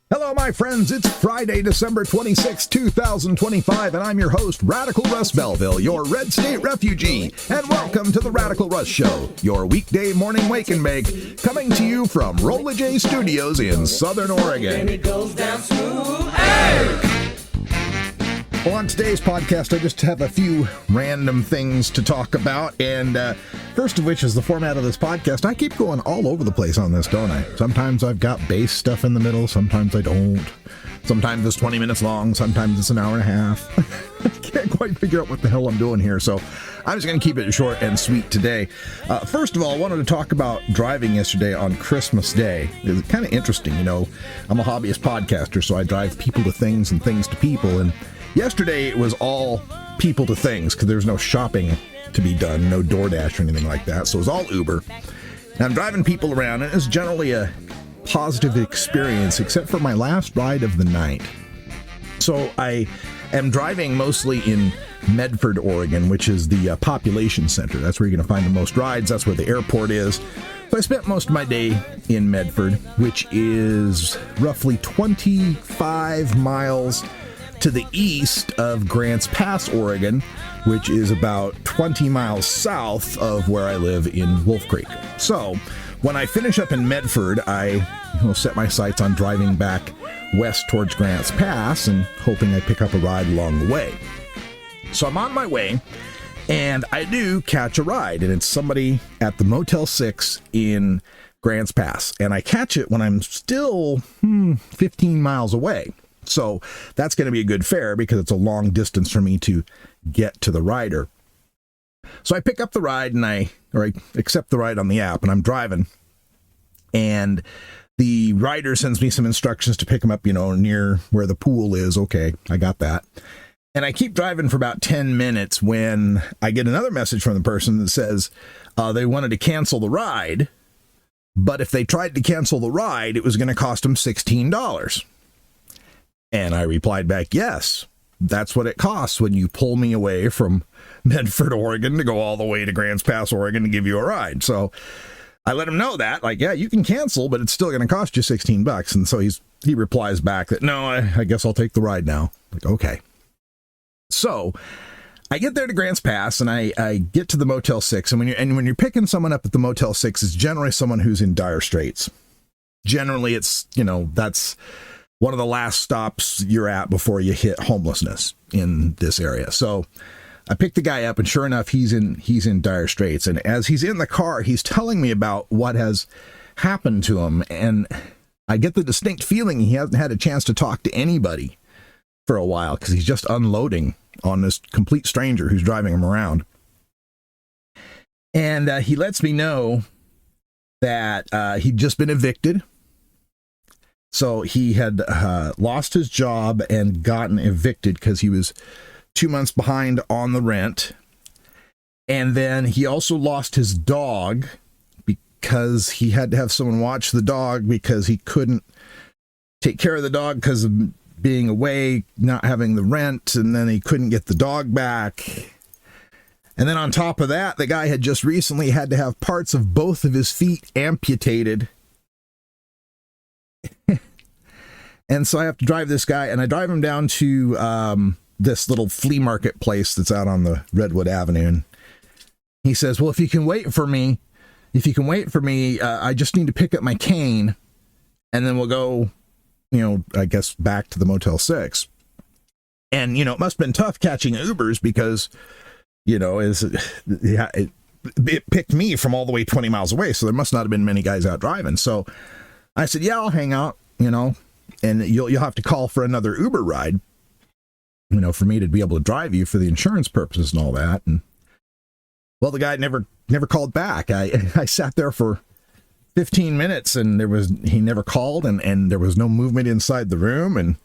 Hello, my friends. It's Friday, December 26, 2025, and I'm your host, Radical Russ Belville, your Red State refugee. And welcome to the Radical Russ Show, your weekday morning wake and bake, coming to you from Rolla J Studios in Southern Oregon. And it goes down smooth. Hey! Well, on today's podcast, I just have a few random things to talk about, and first of which is the format of this podcast. I keep going all over the place on this, don't I? Sometimes I've got bass stuff in the middle, sometimes I don't. Sometimes it's 20 minutes long, sometimes it's an hour and a half. I can't quite figure out what the hell I'm doing here, so I'm just going to keep it short and sweet today. First of all, I wanted to talk about driving yesterday on Christmas Day. It's kind of interesting, you know. I'm a hobbyist podcaster, so I drive people to things and things to people, and yesterday it was all people to things because there's no shopping to be done, no DoorDash or anything like that, so it was all Uber. And I'm driving people around, and it's generally a positive experience, except for my last ride of the night. So I am driving mostly in Medford, Oregon, which is the population center. That's where you're going to find the most rides. That's where the airport is. So I spent most of my day in Medford, which is roughly 25 miles to the east of Grants Pass, Oregon, which is about 20 miles south of where I live in Wolf Creek. So when I finish up in Medford, I will set my sights on driving back west towards Grants Pass and hoping I pick up a ride along the way. So I'm on my way, and I do catch a ride, and it's somebody at the Motel 6 in Grants Pass, and I catch it when I'm still 15 miles away. So that's going to be a good fare because it's a long distance for me to get to the rider. So I pick up the ride and I accept the ride on the app, and I'm driving, and the rider sends me some instructions to pick him up, near where the pool is. Okay, I got that. And I keep driving for about 10 minutes when I get another message from the person that says they wanted to cancel the ride, but if they tried to cancel the ride, it was going to cost them $16. And I replied back, yes, that's what it costs when you pull me away from Medford, Oregon to go all the way to Grants Pass, Oregon to give you a ride. So I let him know that, yeah, you can cancel, but it's still going to cost you $16. And so he replies back that, no, I guess I'll take the ride now. Okay. So I get there to Grants Pass, and I get to the Motel 6. And when you're picking someone up at the Motel 6, it's generally someone who's in dire straits. Generally, it's, that's one of the last stops you're at before you hit homelessness in this area. So I picked the guy up, and sure enough, he's in dire straits. And as he's in the car, he's telling me about what has happened to him. And I get the distinct feeling he hasn't had a chance to talk to anybody for a while because he's just unloading on this complete stranger who's driving him around. And he lets me know that he'd just been evicted. So he had lost his job and gotten evicted because he was 2 months behind on the rent. And then he also lost his dog because he had to have someone watch the dog because he couldn't take care of the dog because of being away, not having the rent, and then he couldn't get the dog back. And then on top of that, the guy had just recently had to have parts of both of his feet amputated. And so I have to drive this guy, and I drive him down to this little flea market place that's out on the Redwood Avenue. And he says, well, if you can wait for me, I just need to pick up my cane, and then we'll go, I guess back to the Motel 6. And, it must have been tough catching Ubers because, it picked me from all the way 20 miles away. So there must not have been many guys out driving. So I said, yeah, I'll hang out, and you'll have to call for another Uber ride, for me to be able to drive you for the insurance purposes and all that. And well, the guy never called back. I sat there for 15 minutes and he never called, and there was no movement inside the room. And,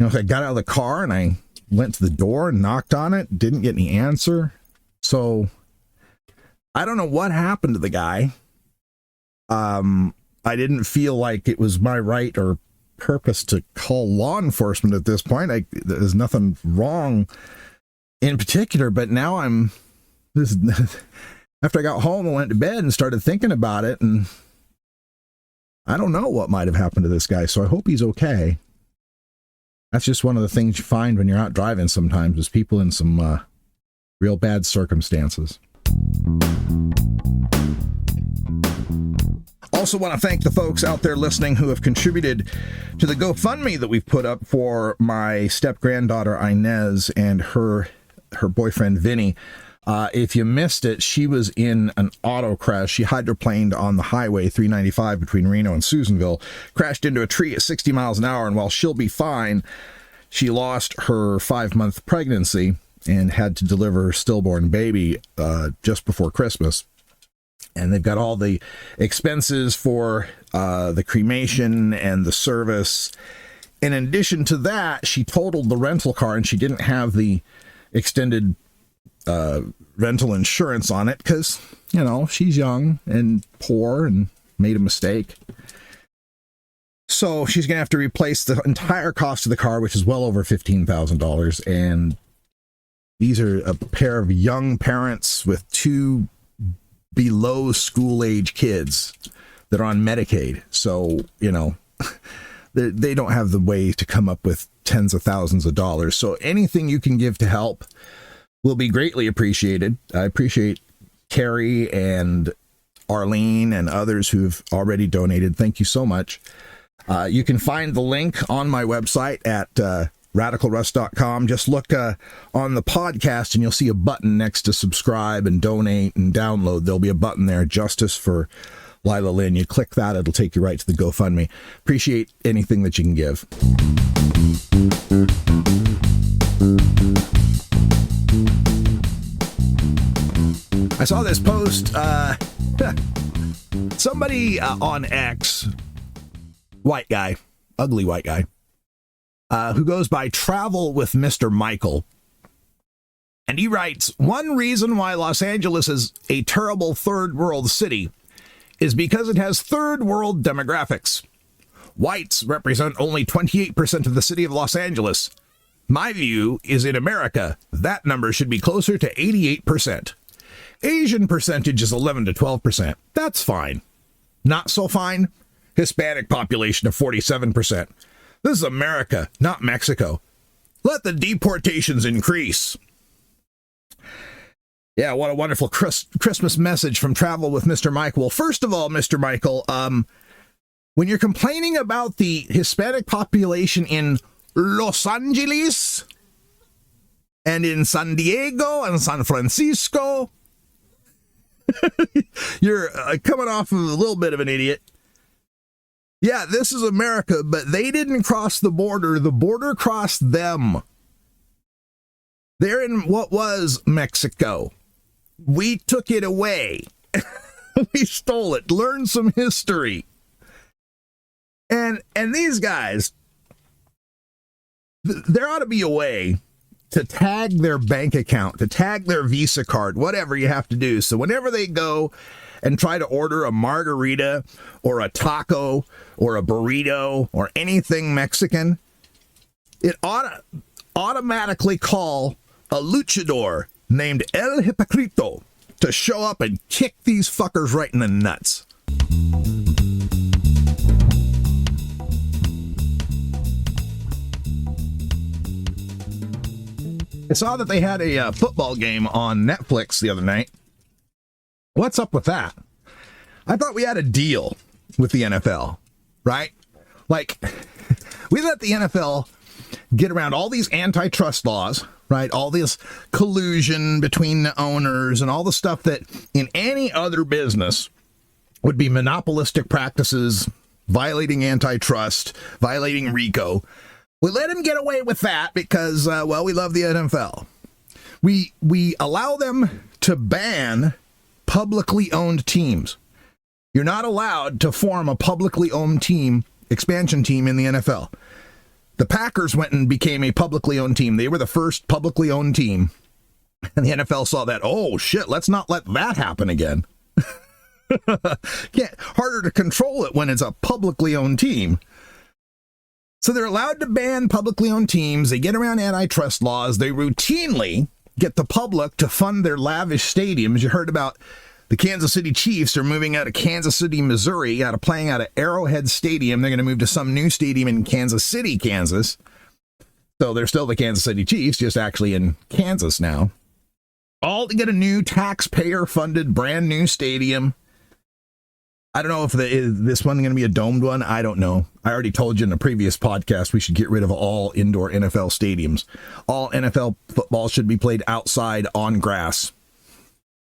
I got out of the car and I went to the door and knocked on it, didn't get any answer. So I don't know what happened to the guy. I didn't feel like it was my right or purpose to call law enforcement at this point. There's nothing wrong in particular, but now after I got home, I went to bed and started thinking about it, and I don't know what might have happened to this guy, so I hope he's okay. That's just one of the things you find when you're out driving sometimes, is people in some real bad circumstances. Also want to thank the folks out there listening who have contributed to the GoFundMe that we've put up for my step-granddaughter Inez and her boyfriend Vinny. If you missed it, she was in an auto crash. She hydroplaned on the highway 395 between Reno and Susanville, crashed into a tree at 60 miles an hour, and while she'll be fine, she lost her 5-month pregnancy and had to deliver her stillborn baby just before Christmas. And they've got all the expenses for the cremation and the service. In addition to that, she totaled the rental car, and she didn't have the extended rental insurance on it because, you know, she's young and poor and made a mistake. So she's going to have to replace the entire cost of the car, which is well over $15,000. And these are a pair of young parents with 2 below school age kids that are on Medicaid. So, you know, they don't have the way to come up with tens of thousands of dollars. So anything you can give to help will be greatly appreciated. I appreciate Carrie and Arlene and others who've already donated. Thank you so much. You can find the link on my website at radicalruss.com. Just look on the podcast and you'll see a button next to subscribe and donate and download. There'll be a button there, Justice for Lila Lynn. You click that, it'll take you right to the GoFundMe. Appreciate anything that you can give. I saw this post, somebody on X, white guy, ugly white guy, who goes by Travel with Mr. Michael. And he writes, one reason why Los Angeles is a terrible third world city is because it has third world demographics. Whites represent only 28% of the city of Los Angeles. My view is in America, that number should be closer to 88%. Asian percentage is 11 to 12%. That's fine. Not so fine, Hispanic population of 47%. This is America, not Mexico. Let the deportations increase. Yeah, what a wonderful Christmas message from Travel with Mr. Michael. Well, first of all, Mr. Michael, when you're complaining about the Hispanic population in Los Angeles and in San Diego and San Francisco, you're coming off of a little bit of an idiot. Yeah, this is America, but they didn't cross the border. The border crossed them. They're in what was Mexico. We took it away. We stole it. Learn some history. And these guys, there ought to be a way to tag their bank account, to tag their Visa card, whatever you have to do. So whenever they go and try to order a margarita or a taco or a burrito or anything Mexican, it ought to automatically call a luchador named El Hipocrito to show up and kick these fuckers right in the nuts. I saw that they had a football game on Netflix the other night. What's up with that? I thought we had a deal with the NFL, right? Like, we let the NFL get around all these antitrust laws, right? All this collusion between the owners and all the stuff that in any other business would be monopolistic practices, violating antitrust, violating RICO. We let him get away with that because, well, we love the NFL. We allow them to ban publicly owned teams. You're not allowed to form a publicly owned team, expansion team in the NFL. The Packers went and became a publicly owned team. They were the first publicly owned team. And the NFL saw that, oh, shit, let's not let that happen again. Harder to control it when it's a publicly owned team. So they're allowed to ban publicly owned teams. They get around antitrust laws. They routinely get the public to fund their lavish stadiums. You heard about The Kansas City Chiefs are moving out of Kansas City, Missouri, playing out of Arrowhead Stadium. They're going to move to some new stadium in Kansas City, Kansas. So they're still the Kansas City Chiefs, just actually in Kansas now. All to get a new taxpayer-funded brand new stadium. I don't know if is this one going to be a domed one. I don't know. I already told you in a previous podcast we should get rid of all indoor NFL stadiums. All NFL football should be played outside on grass.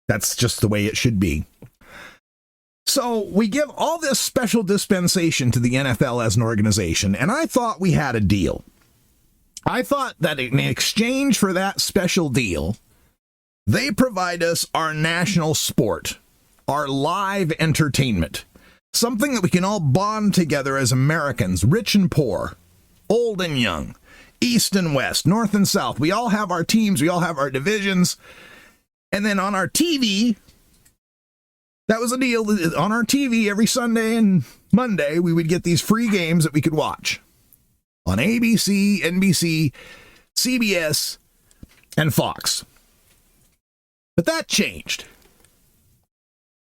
That's just the way it should be. So we give all this special dispensation to the NFL as an organization, and I thought we had a deal. I thought that in exchange for that special deal, they provide us our national sport, our live entertainment, something that we can all bond together as Americans, rich and poor, old and young, east and west, north and south. We all have our teams, we all have our divisions, and then on our TV, that was a deal. On our TV every Sunday and Monday, we would get these free games that we could watch on ABC, NBC, CBS, and Fox. But that changed.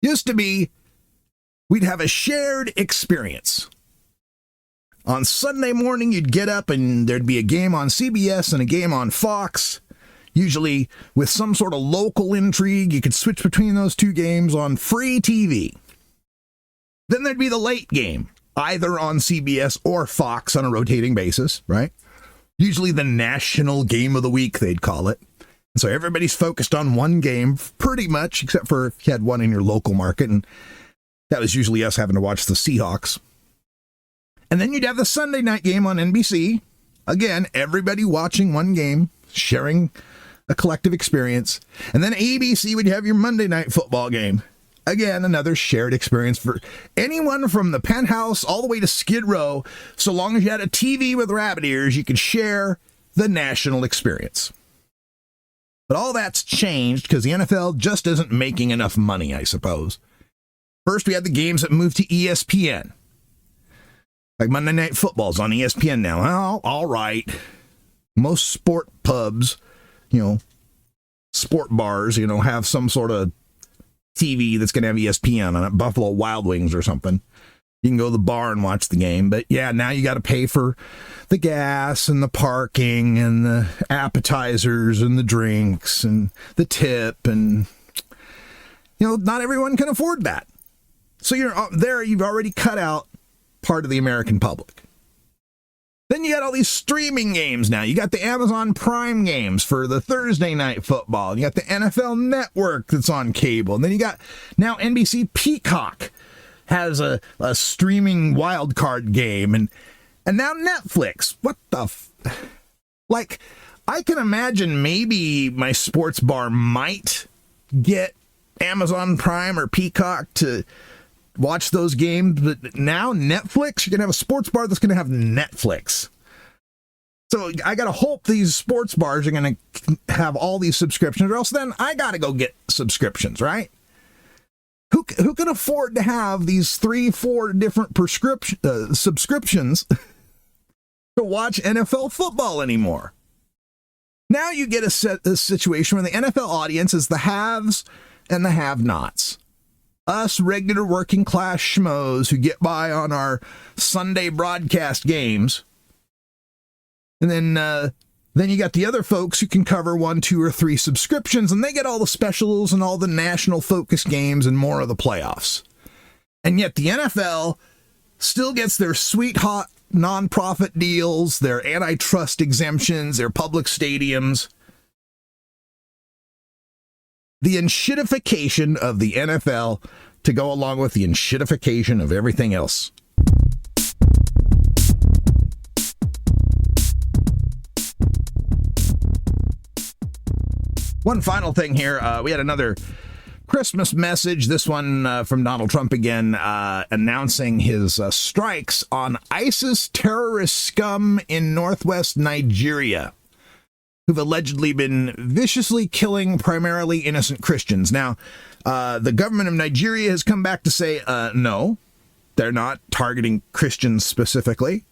Used to be, we'd have a shared experience. On Sunday morning, you'd get up and there'd be a game on CBS and a game on Fox, usually with some sort of local intrigue. You could switch between those two games on free TV. Then there'd be the late game, either on CBS or Fox on a rotating basis, right? Usually the national game of the week, they'd call it. And so everybody's focused on one game, pretty much, except for if you had one in your local market, and that was usually us having to watch the Seahawks. And then you'd have the Sunday night game on NBC. Again, everybody watching one game, sharing a collective experience. And then ABC would have your Monday night football game. Again, another shared experience for anyone from the penthouse all the way to Skid Row. So long as you had a TV with rabbit ears, you could share the national experience. But all that's changed because the NFL just isn't making enough money, I suppose. First, we had the games that moved to ESPN. Like Monday Night Football's on ESPN now. Well, all right. Most sport pubs, sport bars, have some sort of TV that's going to have ESPN on it, Buffalo Wild Wings or something. You can go to the bar and watch the game. But yeah, now you got to pay for the gas and the parking and the appetizers and the drinks and the tip. And, not everyone can afford that. So you've already cut out part of the American public. Then you got all these streaming games now. You got the Amazon Prime games for the Thursday night football. You got the NFL Network that's on cable. And then you got now NBC Peacock has a streaming wild card game. And now Netflix. What the I can imagine maybe my sports bar might get Amazon Prime or Peacock to watch those games, but now Netflix, you're going to have a sports bar that's going to have Netflix. So I got to hope these sports bars are going to have all these subscriptions, or else then I got to go get subscriptions, right? Who can afford to have these 3-4 different subscriptions to watch NFL football anymore? Now you get a situation where the NFL audience is the haves and the have-nots. Us regular working class schmoes who get by on our Sunday broadcast games. And then you got the other folks who can cover 1, 2, or 3 subscriptions, and they get all the specials and all the national focus games and more of the playoffs. And yet the NFL still gets their sweet hot nonprofit deals, their antitrust exemptions, their public stadiums. The enshittification of the NFL to go along with the enshittification of everything else. One final thing here. We had another Christmas message, this one from Donald Trump again, announcing his strikes on ISIS terrorist scum in northwest Nigeria, who've allegedly been viciously killing primarily innocent Christians. Now, the government of Nigeria has come back to say, no, they're not targeting Christians specifically.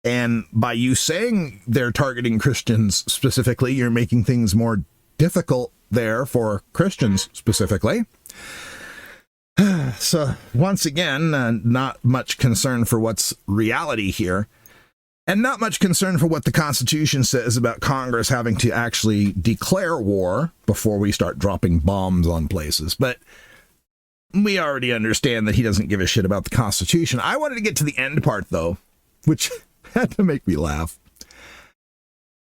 And by you saying they're targeting Christians specifically, you're making things more difficult there for Christians specifically. So, once again, not much concern for what's reality here, and not much concern for what the Constitution says about Congress having to actually declare war before we start dropping bombs on places. But we already understand that he doesn't give a shit about the Constitution. I wanted to get to the end part, though, which had to make me laugh.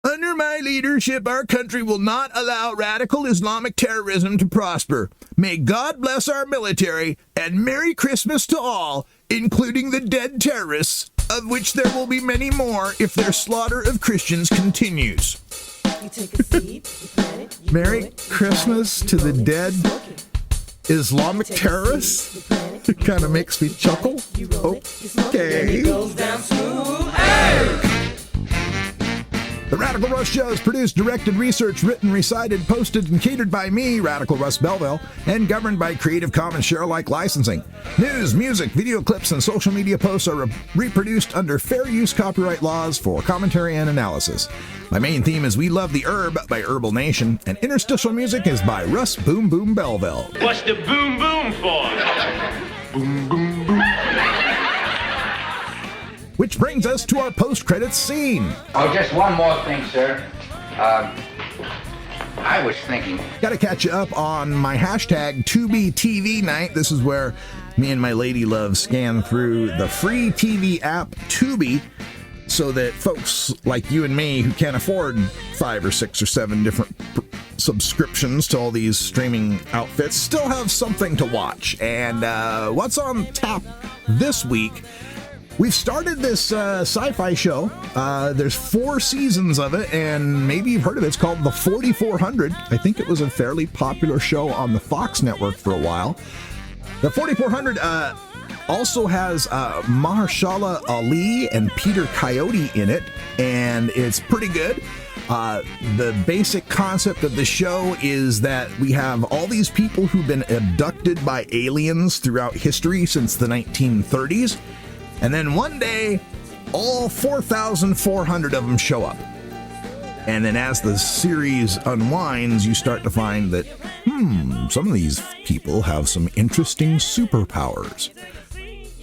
Under my leadership, our country will not allow radical Islamic terrorism to prosper. May God bless our military, and Merry Christmas to all, including the dead terrorists, of which there will be many more if their slaughter of Christians continues. Merry Christmas to the dead Islamic terrorists? It kind of makes me chuckle. Okay. The Radical Russ Show is produced, directed, researched, written, recited, posted, and catered by me, Radical Russ Belville, and governed by Creative Commons share-alike licensing. News, music, video clips, and social media posts are reproduced under fair use copyright laws for commentary and analysis. My main theme is We Love the Herb by Herbal Nation, and interstitial music is by Russ Boom Boom Belville. What's the boom boom for? Boom boom boom. Which brings us to our post-credits scene. Oh, just one more thing, sir. I was thinking... Got to catch you up on my hashtag TubiTV night. This is where me and my lady love scan through the free TV app Tubi so that folks like you and me who can't afford 5 or 6 or 7 different subscriptions to all these streaming outfits still have something to watch. And what's on tap this week... We've started this sci-fi show. There's 4 seasons of it, and maybe you've heard of it. It's called The 4400. I think it was a fairly popular show on the Fox network for a while. The 4400 also has Mahershala Ali and Peter Coyote in it, and it's pretty good. The basic concept of the show is that we have all these people who've been abducted by aliens throughout history since the 1930s. And then one day, all 4,400 of them show up. And then as the series unwinds, you start to find that, some of these people have some interesting superpowers.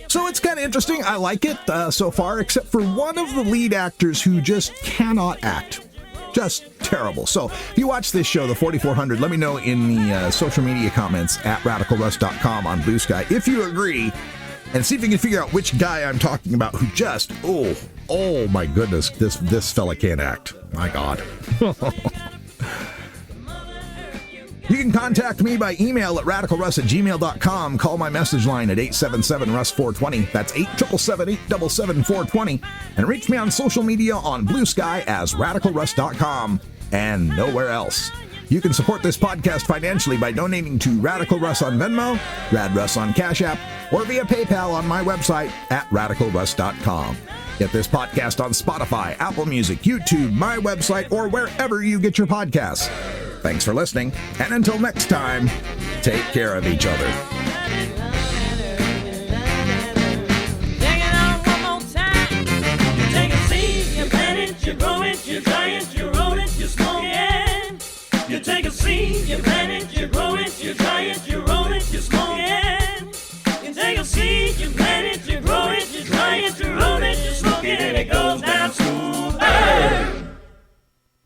So it's kind of interesting. I like it so far, except for one of the lead actors who just cannot act. Just terrible. So if you watch this show, The 4400, let me know in the social media comments at radicalruss.com on Blue Sky if you agree. And see if you can figure out which guy I'm talking about who just, oh my goodness, this fella can't act. My God. You can contact me by email at radicalruss@gmail.com. Call my message line at 877-RUSS-420. That's 877-877-420. And reach me on social media on Blue Sky as radicalruss.com and nowhere else. You can support this podcast financially by donating to Radical Russ on Venmo, Rad Russ on Cash App, or via PayPal on my website at radicalruss.com. Get this podcast on Spotify, Apple Music, YouTube, my website, or wherever you get your podcasts. Thanks for listening, and until next time, take care of each other. Take it on one more time. You take a seed, you plant it, you grow it, you dry it, you roll it, you smoke it. You take a seed, you plant it, you grow it, you dry it, you roll it, you smoke it. You take a seed, you plant it, you grow it, you dry it, you roll it, you smoke it, and it goes down smooth. Hey!